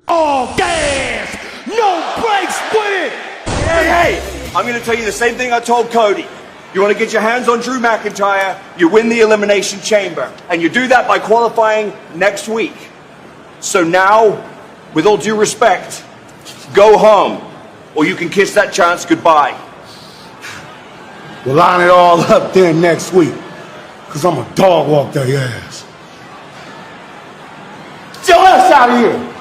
All gas, no brakes with it. Hey, I'm going to tell you the same thing I told Cody. You want to get your hands on Drew McIntyre, you win the Elimination Chamber. And you do that by qualifying next week. So now, with all due respect, go home, or you can kiss that chance goodbye. We'll line it all up then next week, because I'm a dog walk their ass. Get your ass out of here.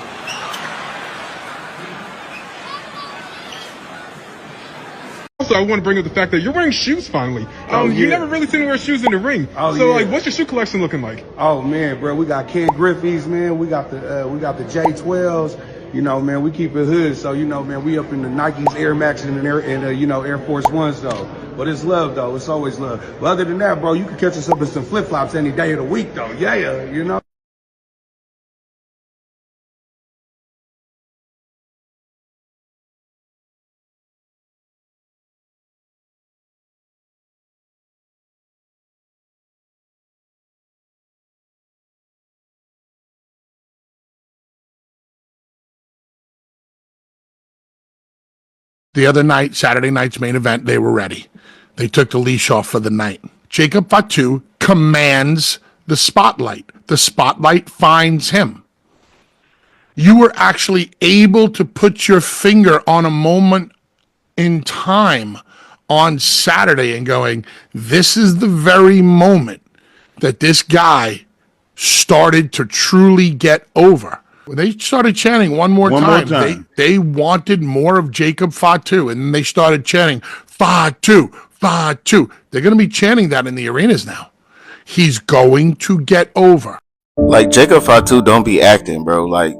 Also, I want to bring up the fact that you're wearing shoes finally. You never really seen me wear shoes in the ring. Like, what's your shoe collection looking like? Oh man, bro, we got Ken Griffey's, man. We got the J12s. You know, man, we keep it hood. So you know, man, we up in the Nikes, Air Max, and Air Force Ones though. But it's love though. It's always love. But other than that, bro, you can catch us up in some flip flops any day of the week though. Yeah, you know. The other night, Saturday night's main event, they were ready. They took the leash off for the night. Jacob Fatu commands the spotlight. The spotlight finds him. You were actually able to put your finger on a moment in time on Saturday and going, this is the very moment that this guy started to truly get over. They started chanting one more time. They wanted more of Jacob Fatu, and then they started chanting, Fatu, Fatu. They're going to be chanting that in the arenas now. He's going to get over. Like, Jacob Fatu don't be acting, bro. Like,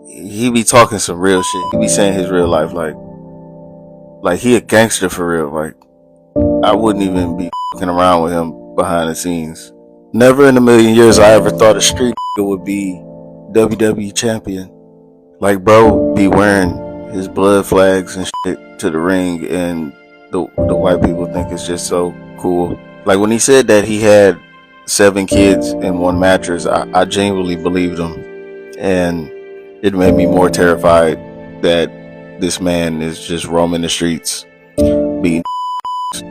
he be talking some real shit. He be saying his real life, like he a gangster for real. Like, I wouldn't even be fucking around with him behind the scenes. Never in a million years I ever thought a street would be WWE champion. Like, bro be wearing his blood flags and shit to the ring, and the white people think it's just so cool. Like, when he said that he had 7 kids in one mattress, I genuinely believed him, and it made me more terrified that this man is just roaming the streets being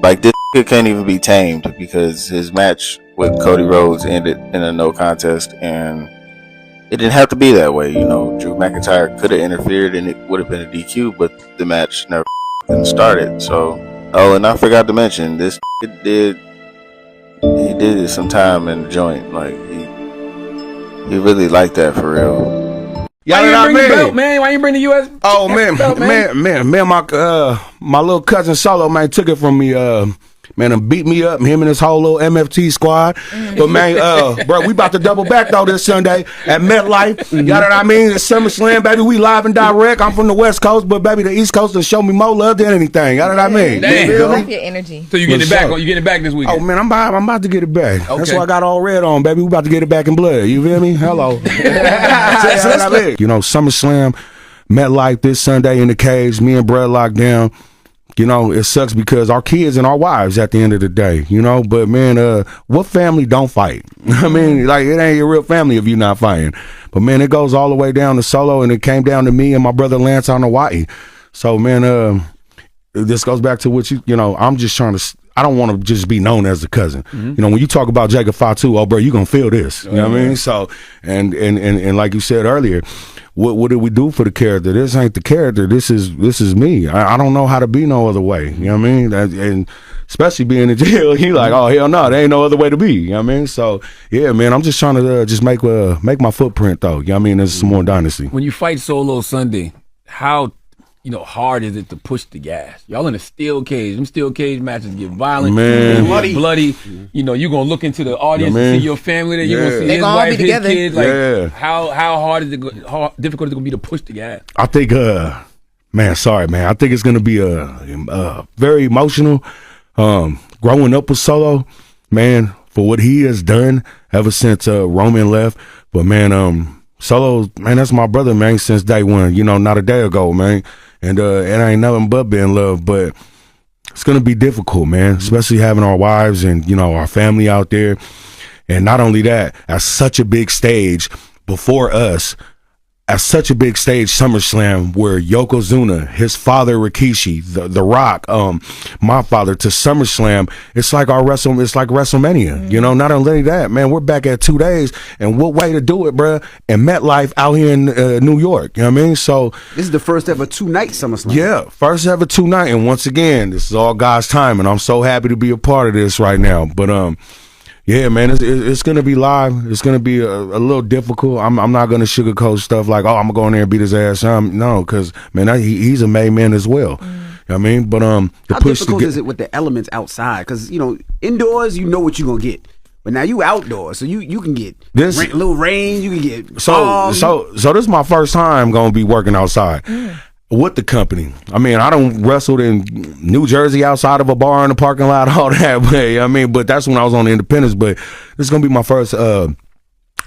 like, this kid can't even be tamed, because his match with Cody Rhodes ended in a no contest, and it didn't have to be that way. You know, Drew McIntyre could have interfered and it would have been a DQ, but the match never started. So, oh, and I forgot to mention, this did some time in the joint. Like, he really liked that for real. Why you bring the belt, man? Why you bring the U.S. Oh belt, man, my little cousin Solo, man, took it from me. Man, and beat me up, him and his whole little MFT squad. But man, bro, we about to double back though this Sunday at MetLife. You know what I mean? It's SummerSlam, baby. We live and direct. I'm from the West Coast, but baby, the East Coast will show me more love than anything. You know what I mean? Damn. I like your energy. So you getting it back? You getting it back this weekend? Oh man, I'm about to get it back. Okay. That's why I got all red on, baby. We about to get it back in blood. You feel me? Hello. You know, SummerSlam, MetLife this Sunday in the cage. Me and Brad locked down. You know, it sucks because our kids and our wives at the end of the day, you know, but man, what family don't fight? I mean, like, it ain't your real family if you're not fighting. But man, it goes all the way down to Solo, and it came down to me and my brother Lance on Hawaii. So man, this goes back to what you know, I'm just trying to, I don't want to just be known as a cousin. Mm-hmm. You know, when you talk about Jacob Fatu, oh bro, you gonna feel this. You know what I mean? So, and like you said earlier, what did we do for the character? This ain't the character. This is me. I don't know how to be no other way. You know what I mean? And especially being in jail, he like, oh hell no, there ain't no other way to be. You know what I mean? So yeah, man, I'm just trying to just make my footprint though. You know what I mean? There's some more dynasty. When you fight Solo Sunday, how hard is it to push the gas? Y'all in a steel cage. Them steel cage matches get violent, man, bloody. You know, you're gonna look into the audience and see your family there. You're gonna see they his gonna wife, all be his together. kids. Like, how hard is it? How difficult is it gonna be to push the gas? I think, man, sorry, man. I think it's gonna be very emotional. Growing up with Solo, man, for what he has done ever since Roman left. But man, Solo, man, that's my brother, man, since day one. You know, not a day ago, man. And it ain't nothing but being love, but it's going to be difficult, man, especially having our wives and, you know, our family out there. And not only that, at such a big stage before us, at such a big stage, SummerSlam, where Yokozuna, his father Rikishi, the Rock, my father, to SummerSlam, it's like it's like WrestleMania. You know, not only that, man, we're back at 2 days, and what way to do it, bruh? And MetLife out here in New York. You know what I mean? So this is the first ever 2-night SummerSlam. Yeah, first ever 2-night, and once again, this is all God's time, and I'm so happy to be a part of this right now. But yeah, man, it's gonna be live. It's gonna be a little difficult. I'm not gonna sugarcoat stuff like, oh, I'm gonna go in there and beat his ass. No, because man, he's a made man as well. You know what I mean? But how difficult is it with the elements outside? Because indoors, you know what you're gonna get. But now you outdoors, so you can get this little rain. You can get so this is my first time gonna be working outside. With the company. I mean, I don't wrestled in New Jersey outside of a bar in the parking lot, all that way. I mean, but that's when I was on the Independence. But this is gonna be my first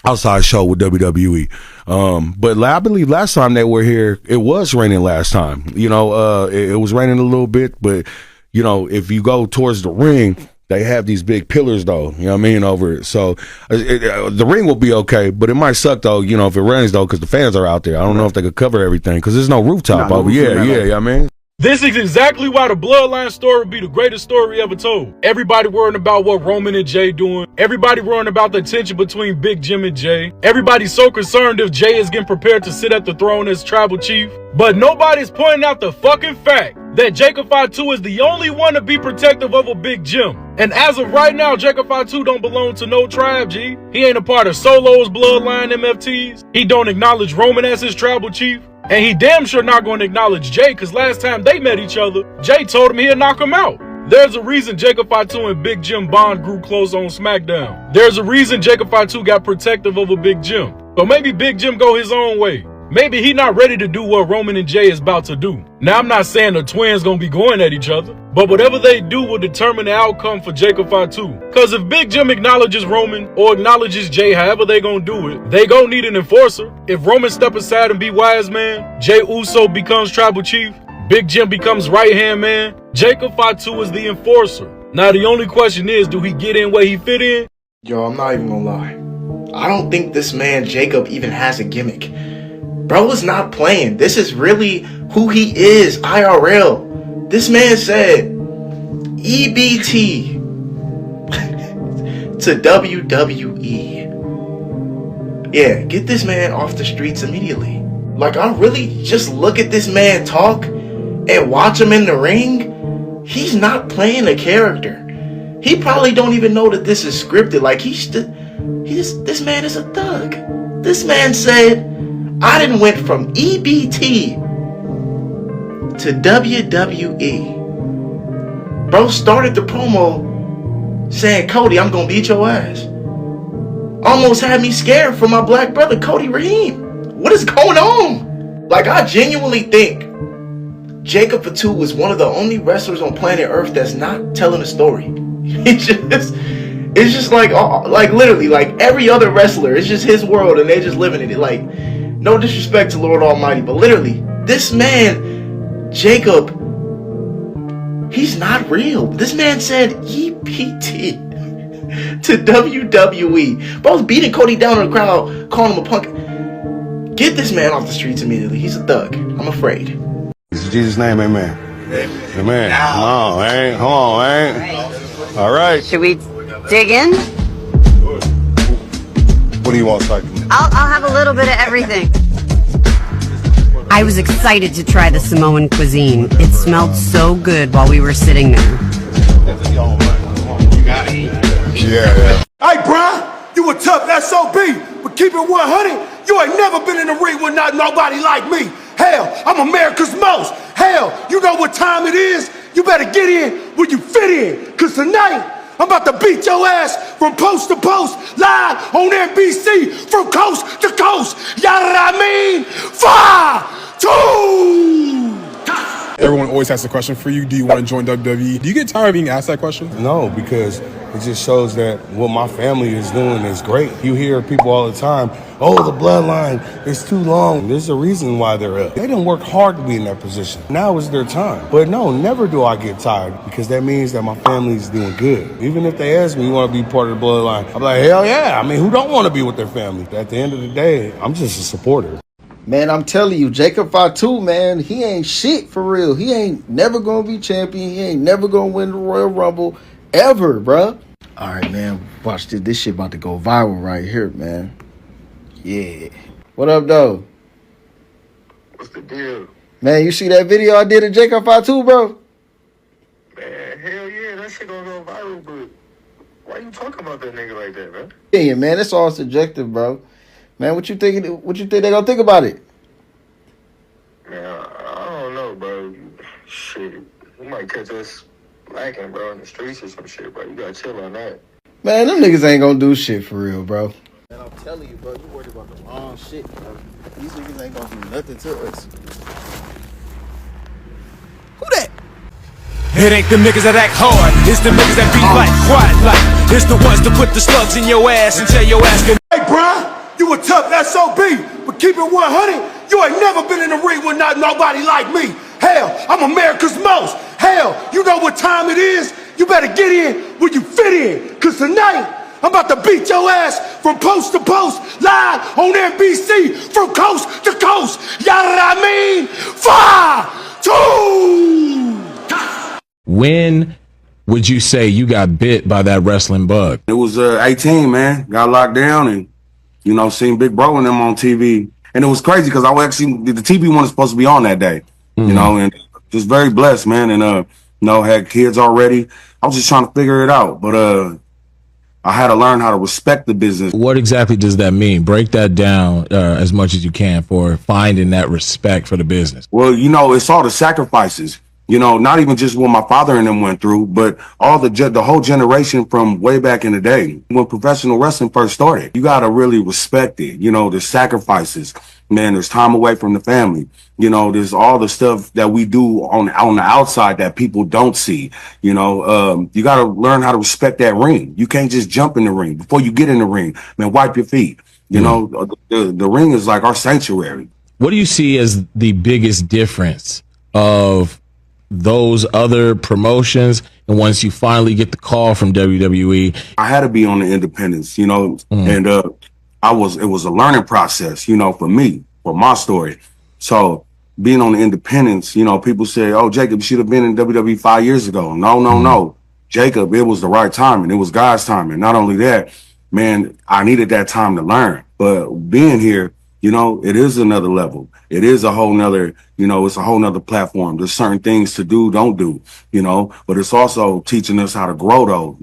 outside show with WWE. But I believe last time they were here, it was raining last time. It was raining a little bit, but if you go towards the ring, they have these big pillars, though, you know what I mean, over it. So the ring will be okay, but it might suck, though, if it rains, though, because the fans are out there. I don't know if they could cover everything, because there's no rooftop over. Yeah, I mean. This is exactly why the Bloodline story would be the greatest story ever told. Everybody worrying about what Roman and Jay doing. Everybody worrying about the tension between Big Jim and Jay. Everybody's so concerned if Jay is getting prepared to sit at the throne as tribal chief. But nobody's pointing out the fucking fact that Jacob Fatu is the only one to be protective of a Big Jim. And as of right now, Jacob Fatu don't belong to no tribe, G. He ain't a part of Solo's Bloodline MFTs. He don't acknowledge Roman as his tribal chief. And he damn sure not going to acknowledge Jay, because last time they met each other, Jay told him he'd knock him out. There's a reason Jacob Fatu and Big Jim bond grew close on SmackDown. There's a reason Jacob Fatu got protective over Big Jim. So maybe Big Jim go his own way. Maybe he not ready to do what Roman and Jay is about to do. Now, I'm not saying the twins gonna be going at each other, but whatever they do will determine the outcome for Jacob Fatu. Cause if Big Jim acknowledges Roman or acknowledges Jay, however they gonna do it, they gonna need an enforcer. If Roman step aside and be wise man, Jay Uso becomes tribal chief, Big Jim becomes right hand man, Jacob Fatu is the enforcer. Now the only question is, do he get in where he fit in? Yo, I'm not even gonna lie. I don't think this man Jacob even has a gimmick. Bro is not playing. This is really who he is, IRL. This man said EBT to WWE. Yeah, get this man off the streets immediately. Like, I really just look at this man talk and watch him in the ring. He's not playing a character. He probably don't even know that this is scripted. Like, this man is a thug. This man said, I done went from EBT to WWE. Bro started the promo saying, Cody, I'm gonna beat your ass. Almost had me scared for my black brother, Cody Raheem. What is going on? Like, I genuinely think Jacob Fatu was one of the only wrestlers on planet Earth that's not telling a story. It's just like literally, like every other wrestler, it's just his world and they just living in it. Like, no disrespect to Lord Almighty, but literally, this man, Jacob, he's not real. This man said EPT to WWE. Bro's beating Cody down in the crowd, calling him a punk. Get this man off the streets immediately. He's a thug. I'm afraid. In Jesus' name, amen. Amen. Come on, man. Come on, man. All right. Should we dig in? What do you want, Cycle? I'll have a little bit of everything. I was excited to try the Samoan cuisine. It smelled so good while we were sitting there. Yeah. Hey, Brian, you a tough SOB, but keep it 100. You ain't never been in the ring with nobody like me. Hell, I'm America's most. Hell, you know what time it is? You better get in where you fit in, because tonight, I'm about to beat your ass from post to post, live on NBC, from coast to coast. You know what I mean? 5, 2. Everyone always asks a question for you. Do you want to join WWE? Do you get tired of being asked that question? No, because it just shows that what my family is doing is great. You hear people all the time, oh, the bloodline is too long. There's a reason why they're up. They didn't work hard to be in that position. Now is their time. But no, never do I get tired, because that means that my family is doing good. Even if they ask me, you want to be part of the bloodline? I'm like, hell yeah. I mean, who don't want to be with their family? At the end of the day, I'm just a supporter. Man, I'm telling you, Jacob Fatu, man, he ain't shit for real. He ain't never gonna be champion. He ain't never gonna win the Royal Rumble ever, bruh. All right, man, watch this. This shit about to go viral right here, man. Yeah. What up, though? What's the deal? Man, you see that video I did of Jacob Fatu, bro? Man, hell yeah, that shit gonna go viral, but why you talking about that nigga like that, man? Yeah, man, it's all subjective, bro. Man, what you think they gonna think about it? Man, I don't know, bro. Shit, you might catch us lacking, bro, in the streets or some shit, bro. You gotta chill on that. Man, them niggas ain't gonna do shit for real, bro. Man, I'm telling you, bro, you worried about the wrong shit, bro. These niggas ain't gonna do nothing to us. Who that? It ain't the niggas that act hard, it's the niggas that be like quiet like. It's the ones that put the slugs in your ass and tell your ass can. Hey, Brian, you a tough SOB, but keep it 100. You ain't never been in the ring with nobody like me. Hell, I'm America's most. Hell, you know what time it is? You better get in when you fit in, cause tonight I'm about to beat your ass from post to post, live on NBC, from coast to coast. Y'all know what I mean? 5, 2. When would you say you got bit by that wrestling bug? It was 18, man. Got locked down and, you know, seen Big Bro and them on TV. And it was crazy because I actually, the TV one was supposed to be on that day, you know, and just very blessed, man. And, you know, had kids already. I was just trying to figure it out. But I had to learn how to respect the business. What exactly does that mean? Break that down as much as you can for finding that respect for the business. Well, you know, it's all the sacrifices. You know, not even just what my father and them went through, but all the whole generation from way back in the day when professional wrestling first started. You got to really respect it. You know, the sacrifices, man, there's time away from the family. You know, there's all the stuff that we do on the outside that people don't see. You know, you got to learn how to respect that ring. You can't just jump in the ring. Before you get in the ring, man, wipe your feet. You know, the ring is like our sanctuary. What do you see as the biggest difference of those other promotions and once you finally get the call from WWE? I had to be on the independents, you know, and it was a learning process, you know, for me, for my story. So being on the independents, you know, people say, oh, Jacob, you should have been in WWE 5 years ago. No. Jacob, it was the right timing. It was God's timing. Not only that, man, I needed that time to learn. But being here, you know, it is another level. It is a whole nother, you know, it's a whole nother platform. There's certain things to do, don't do, you know, but it's also teaching us how to grow though,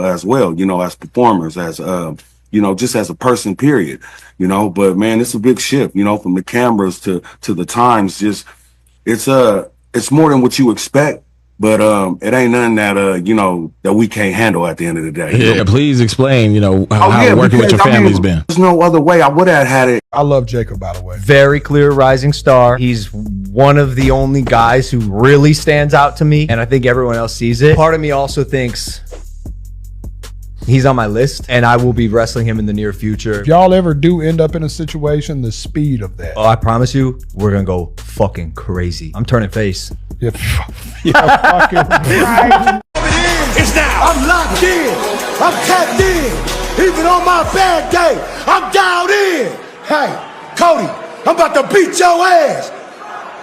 as well, you know, as performers, as, you know, just as a person, period, you know, but man, it's a big shift, you know, from the cameras to the times. Just, it's more than what you expect. But it ain't nothing that you know, that we can't handle at the end of the day. Yeah, please explain, you know, how working with your family's been. There's no other way I would have had it. I love Jacob, by the way. Very clear rising star. He's one of the only guys who really stands out to me, and I think everyone else sees it. Part of me also thinks he's on my list, and I will be wrestling him in the near future. If y'all ever do end up in a situation, the speed of that. Oh, I promise you, we're gonna go fucking crazy. I'm turning face. Yeah, fucking right. It's now. I'm locked in. I'm tapped in. Even on my bad day, I'm dialed in. Hey, Cody, I'm about to beat your ass.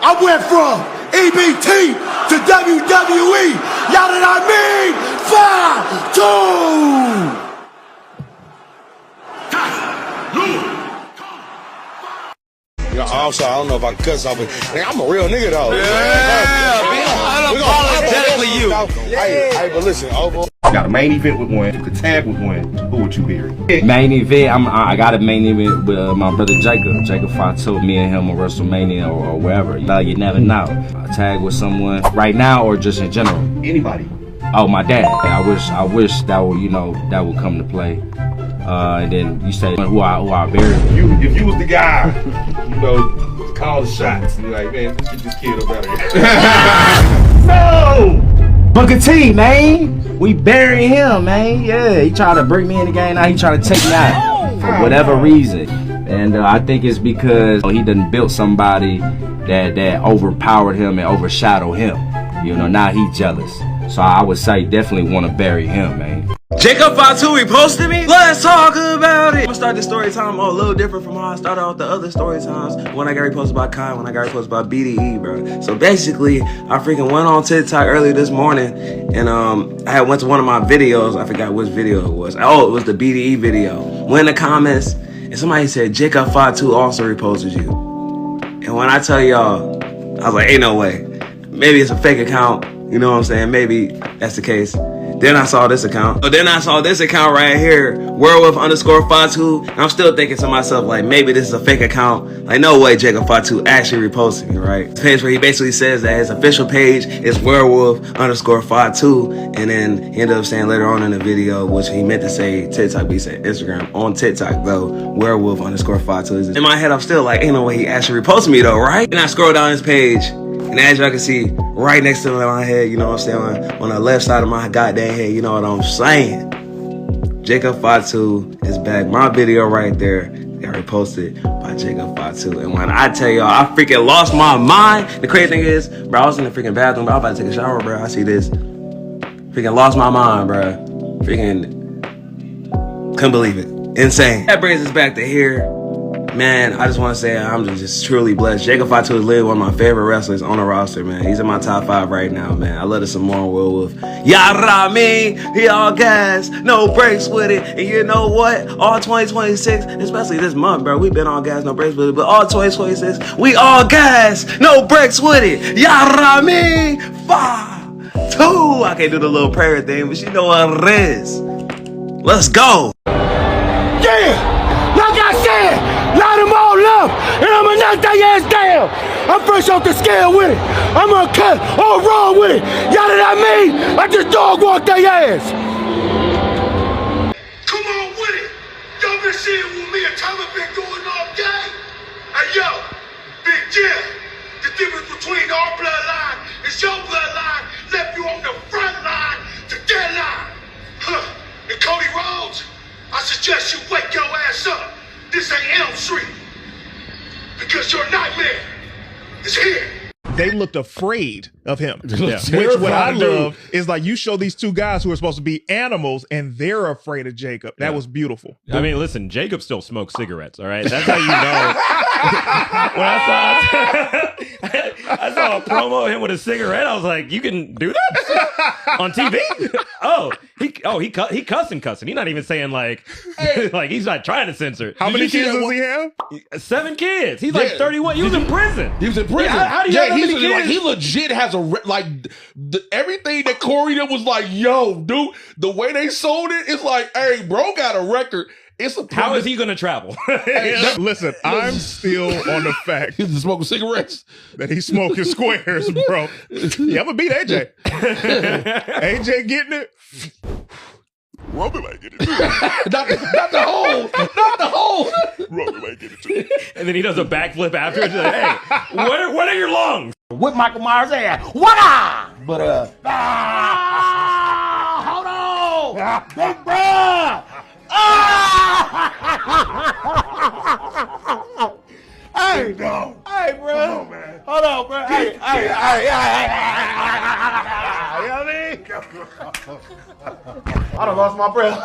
I went from EBT to WWE. Y'all know what I mean? 5, 2. You know, also, I don't know if I cuss off, but I'm a real nigga though. Unapologetically you. Hey, but listen, got a main event with one, the tag with one. Who would you bury? Main event, I got a main event with my brother Jacob Fatu. Me and him on WrestleMania or wherever. You never know. I tag with someone right now or just in general. Anybody. Oh, my dad. I wish that would, you know, that would come to play. And then you say who I bury. If you was the guy, you know, call the shots. You're like, man, let's get this kid up out of here. No! Booker T, man. We bury him, man. Yeah, he tried to bring me in the game. Now he trying to take me out for whatever reason. And I think it's because he done built somebody that overpowered him and overshadowed him. You know, now he jealous. So I would say definitely want to bury him, man. Jacob Fatu reposted me? Let's talk about it! I'm gonna start this story time a little different from how I started out the other story times when I got reposted by Kai, when I got reposted by BDE, bro. So basically, I freaking went on TikTok earlier this morning and I had went to one of my videos. I forgot which video it was. Oh, it was the BDE video. Went in the comments and somebody said, Jacob Fatu also reposted you. And when I tell y'all, I was like, ain't no way. Maybe it's a fake account. You know what I'm saying? Maybe that's the case. Then I saw this account. So then I saw this account right here, werewolf_Fatu. And I'm still thinking to myself, like, maybe this is a fake account. Like, no way Jacob Fatu actually reposted me, right? This page where he basically says that his official page is werewolf_Fatu. And then he ended up saying later on in the video, which he meant to say TikTok, but he said Instagram. On TikTok, though, werewolf_Fatu. In my head, I'm still like, ain't no way he actually reposted me, though, right? And I scroll down his page. And as y'all can see, right next to my head, you know what I'm saying, on the left side of my goddamn head, you know what I'm saying? Jacob Fatu is back. My video right there got reposted by Jacob Fatu. And when I tell y'all, I freaking lost my mind. The crazy thing is, bro, I was in the freaking bathroom, bro. I was about to take a shower, bro. I see this. Freaking lost my mind, bro. Freaking couldn't believe it. Insane. That brings us back to here. Man, I just want to say I'm just truly blessed. Jacob Fatu is literally one of my favorite wrestlers on the roster, man. He's in my top 5 right now, man. I love the Samoan Werewolf. Yara me, he all gas, no breaks with it. And you know what? All 2026, especially this month, bro, we been on gas, no breaks with it. But all 2026, we all gas, no breaks with it. Yara me, Fatu. I can't do the little prayer thing, but you know what it is. Let's go. Yeah, like I said, line them all up, and I'ma knock their ass down. I'm fresh off the scale with it. I'm uncut, all wrong with it. Y'all know what I mean? I just dog walk their ass. Come on with it. Y'all been seeing what me and Tommy been doing all day. Hey yo, Big Jim, the difference between our bloodline and your bloodline left you on the front line to dead line. Huh. And Cody Rhodes, I suggest you wake your ass up. This ain't Elm Street. Because your nightmare is here. They looked afraid of him. Yeah. Which what I love is like you show these two guys who are supposed to be animals and they're afraid of Jacob. That was beautiful. I mean, listen, Jacob still smokes cigarettes, all right? That's how you know. When I saw a promo of him with a cigarette, I was like, you can do that on TV? He cussing. He's not even saying like he's not trying to censor. How many kids does he have? 7 kids. He's like 31. He was in prison. He was in prison. How do you have that many kids? Like, he legit has everything that Corey did was like, yo, dude, the way they sold it, it's like, hey, bro got a record. How is he going to travel? Listen, I'm still on the fact he's smoking cigarettes that he's smoking squares, bro. Yeah, I'm gonna beat AJ. AJ getting it. Roman might get it too. not the hole. Roman might get it too. And then he does a backflip after it. Like, hey, what are your lungs? Whip Michael Myers' ass. What? But hold on, big bruh. Hey, bro. Hey, bro. Come on, man. Hold on, bro. Hey. You know what I mean? I done lost my breath.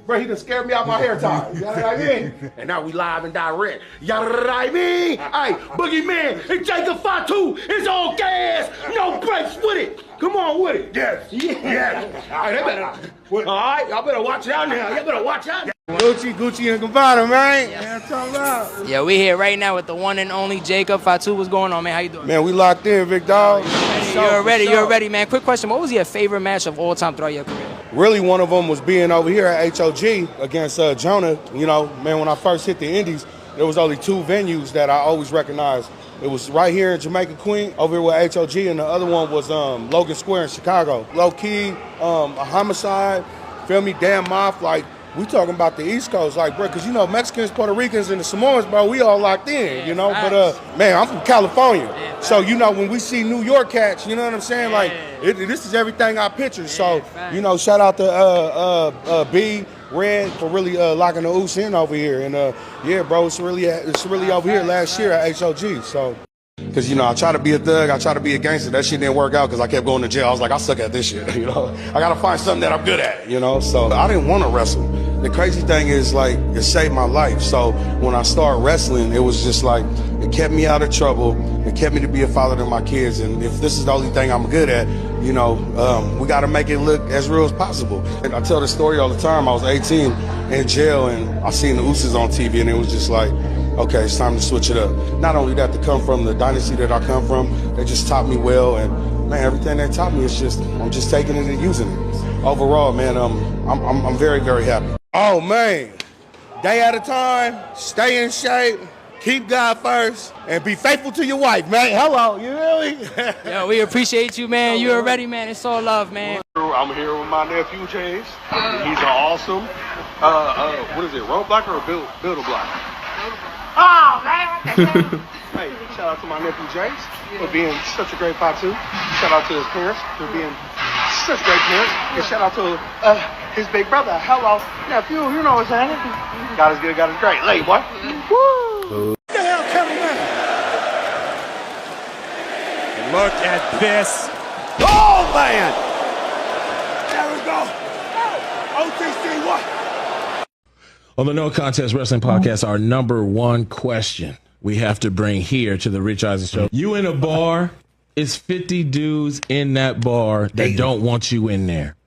Bro, he done scared me out my hair tie. You know what I mean? And now we live and direct. You know what I mean? Hey, Boogeyman and Jacob Fatu is on gas. No breaks with it. Come on with it. Yes. Yes. All right, they better. All right, y'all better watch out now. Y'all better watch out. Gucci and Gavada, man. Yeah, I'm talking about. Yeah, we here right now with the one and only Jacob Fatu. What's going on, man? How you doing? Man, we locked in, big dog. You're ready, man. Quick question. What was your favorite match of all time throughout your career? Really, one of them was being over here at HOG against Jonah. You know, man, when I first hit the Indies, there was only 2 venues that I always recognized. It was right here in Jamaica, Queen, over here with HOG, and the other one was Logan Square in Chicago. Low key, a homicide, feel me, damn moth, like, we talking about the East Coast, like, bro, because, you know, Mexicans, Puerto Ricans, and the Samoans, bro, we all locked in, you know? But, man, I'm from California. So, you know, when we see New York cats, you know what I'm saying? Like, this is everything I picture. So, you know, shout out to B, Red, for really locking the ooze in over here. And, yeah, bro, it's really over here last year at HOG, so. Because, I try to be a thug, I try to be a gangster. That shit didn't work out because I kept going to jail. I was like, I suck at this shit, I got to find something that I'm good at, So I didn't want to wrestle. The crazy thing is, it saved my life. So when I started wrestling, it was just it kept me out of trouble. It kept me to be a father to my kids. And if this is the only thing I'm good at, we got to make it look as real as possible. And I tell the story all the time. I was 18 in jail, and I seen the Usos on TV, and it was just okay, it's time to switch it up. Not only that, to come from the dynasty that I come from, they just taught me well, and man, everything they taught me is I'm just taking it and using it. Overall, man, I'm very, very happy. Oh, man. Day at a time, stay in shape, keep God first, and be faithful to your wife, man. Hello, you really? Yo, we appreciate you, man. You already, man. It's all love, man. I'm here with my nephew, James. He's an awesome, what is it, roadblocker or build-a-block? Oh, man. Hey, shout out to my nephew James for being such a great Fatu. Shout out to his parents for being such great parents. And shout out to his big brother. Hello, nephew, you know what's happening. God is good, God is great. Late, boy. Woo! What the hell, Kevin, man? Look at this. Oh, man. There we go. OTC, what? On the No Contest Wrestling Podcast, our number one question we have to bring here to the Rich Eisen Show. You in a bar, it's 50 dudes in that bar that don't want you in there.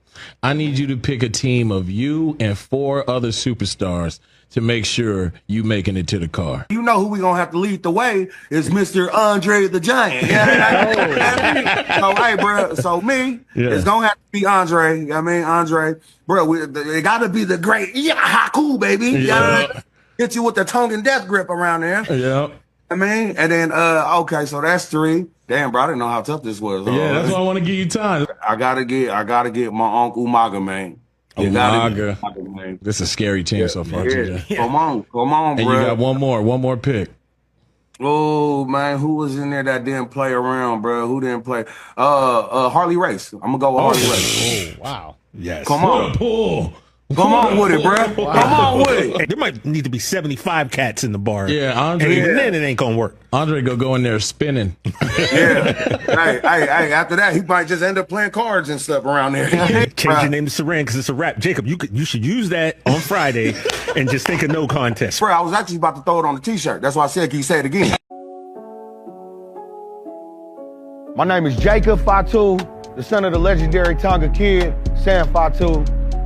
I need you to pick a team of you and 4 other superstars to make sure you making it to the car. You know who we gonna have to lead the way is Mr. Andre the Giant. So, hey, bro, so me, it's gonna have to be Andre. Andre, bro, it gotta be the great Haku, baby. Hit you with the tongue and death grip around there. Yeah. And then, okay, so that's 3. Damn, bro, I didn't know how tough this was. Yeah, that's why I want to give you time. I gotta get my Uncle Umaga, man. Umaga. This is a scary team so far, TJ. Come on, bro. And you got one more pick. Oh, man, who was in there that didn't play around, bro? Who didn't play? Harley Race. I'm gonna go with Harley Race. Oh, wow. Yes. Come on. Pull. Come on with it, bro. Wow. Come on with it. Hey, there might need to be 75 cats in the bar. Yeah, Andre. And even then, it ain't gonna work. Andre go in there spinning. Yeah. Hey, after that, he might just end up playing cards and stuff around there. Change your name to Saran because it's a rap. Jacob, you should use that on Friday and just think of no contest. Bro, I was actually about to throw it on the t-shirt. That's why I said, can you say it again? My name is Jacob Fatu, the son of the legendary Tonga Kid, Sam Fatu.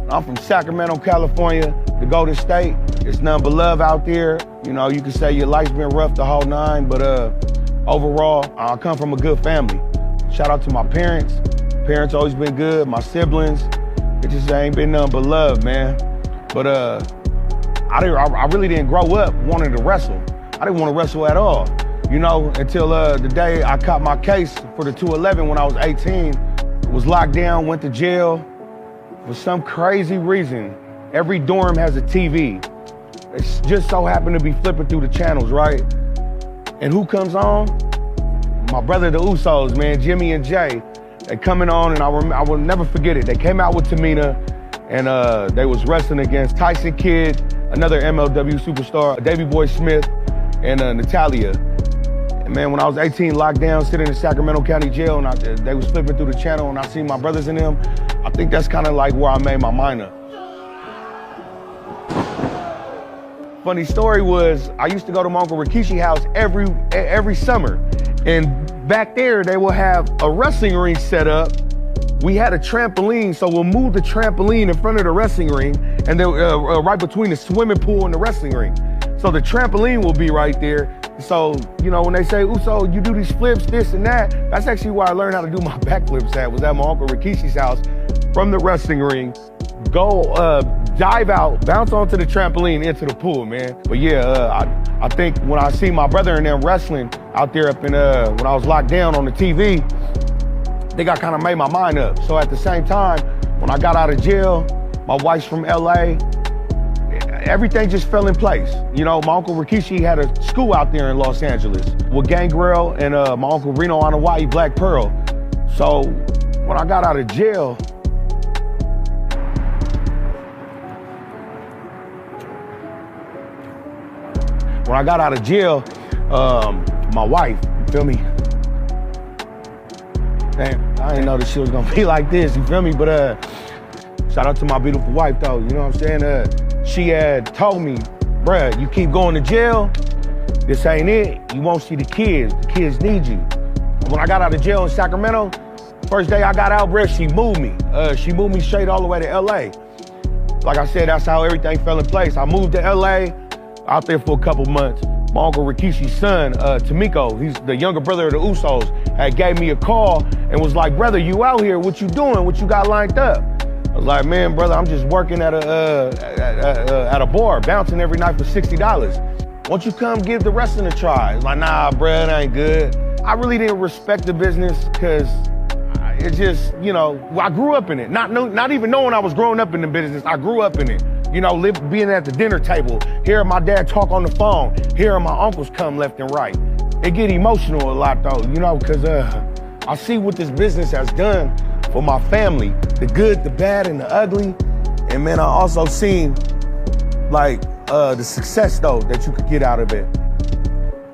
I'm from Sacramento, California, the Golden State. It's none but love out there. You can say your life's been rough the whole 9, but overall, I come from a good family. Shout out to my parents. Parents always been good. My siblings, it just ain't been none but love, man. But I really didn't grow up wanting to wrestle. I didn't want to wrestle at all, until the day I caught my case for the 211 when I was 18. Was locked down, went to jail. For some crazy reason, every dorm has a TV. It's just so happened to be flipping through the channels, right? And who comes on? My brother, the Usos, man, Jimmy and Jay. They coming on, and I will never forget it. They came out with Tamina, and they was wrestling against Tyson Kidd, another MLW superstar, Davey Boy Smith, and Natalia. And man, when I was 18, locked down, sitting in Sacramento County Jail, and they was flipping through the channel, and I seen my brothers in them. I think that's kind of like where I made my mind up. Funny story was, I used to go to my Uncle Rikishi's house every summer. And back there, they will have a wrestling ring set up. We had a trampoline, so we'll move the trampoline in front of the wrestling ring, and then right between the swimming pool and the wrestling ring. So the trampoline will be right there. So, when they say, Uso, you do these flips, this and that, that's actually where I learned how to do my backflips at, was at my Uncle Rikishi's house from the wrestling ring. Go dive out, bounce onto the trampoline into the pool, man. But yeah, I think when I see my brother and them wrestling out there up in, when I was locked down on the TV, I think I kind of made my mind up. So at the same time, when I got out of jail, my wife's from LA, everything just fell in place. My Uncle Rikishi had a school out there in Los Angeles with Gangrel and my Uncle Reno Anawai, Black Pearl. So when I got out of jail, my wife Feel me? Damn, I didn't know this shit was gonna be like this, you feel me? But shout out to my beautiful wife though, you know what I'm saying? She had told me, bruh, you keep going to jail, this ain't it. You won't see the kids need you. When I got out of jail in Sacramento, first day I got out, bruh, she moved me. She moved me straight all the way to LA. Like I said, that's how everything fell in place. I moved to LA, out there for a couple months. My uncle Rikishi's son, Tamiko, he's the younger brother of the Usos, had gave me a call and was like, brother, you out here, what you doing? What you got lined up? I was like, man, brother, I'm just working at a bar, bouncing every night for $60. Won't you come give the wrestling a try? It's like, nah, bruh, that ain't good. I really didn't respect the business because it just, you know, I grew up in it. Not even knowing I was growing up in the business, I grew up in it. You know, being at the dinner table, hearing my dad talk on the phone, hearing my uncles come left and right. It get emotional a lot though, you know, because I see what this business has done for my family, the good, the bad, and the ugly. And man, I also seen like the success though that you could get out of it.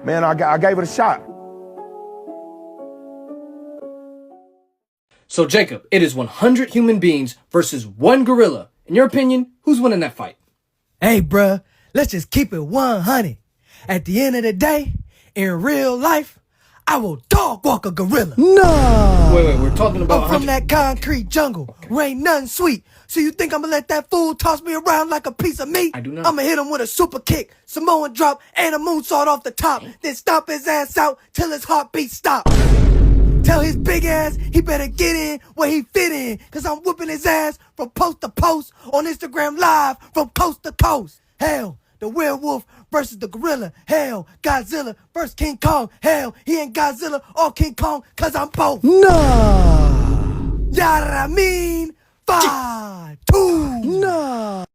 Man, I gave it a shot. So Jacob, it is 100 human beings versus one gorilla. In your opinion, who's winning that fight? Hey, bruh, let's just keep it 100. At the end of the day, in real life, I will dog walk a gorilla. No. Wait, we're talking about I'm from that concrete jungle where ain't nothing sweet. So you think I'm gonna let that fool toss me around like a piece of meat? I do not. I'm gonna hit him with a super kick, Samoan drop, and a moonsault off the top. Then stomp his ass out till his heartbeat stop. Tell his big ass he better get in where he fit in. Cause I'm whooping his ass from post to post on Instagram Live from coast to coast. Hell, the werewolf versus the gorilla. Hell, Godzilla versus King Kong. Hell, he ain't Godzilla or King Kong cause I'm both. No. Yada I mean? 5, 2. No.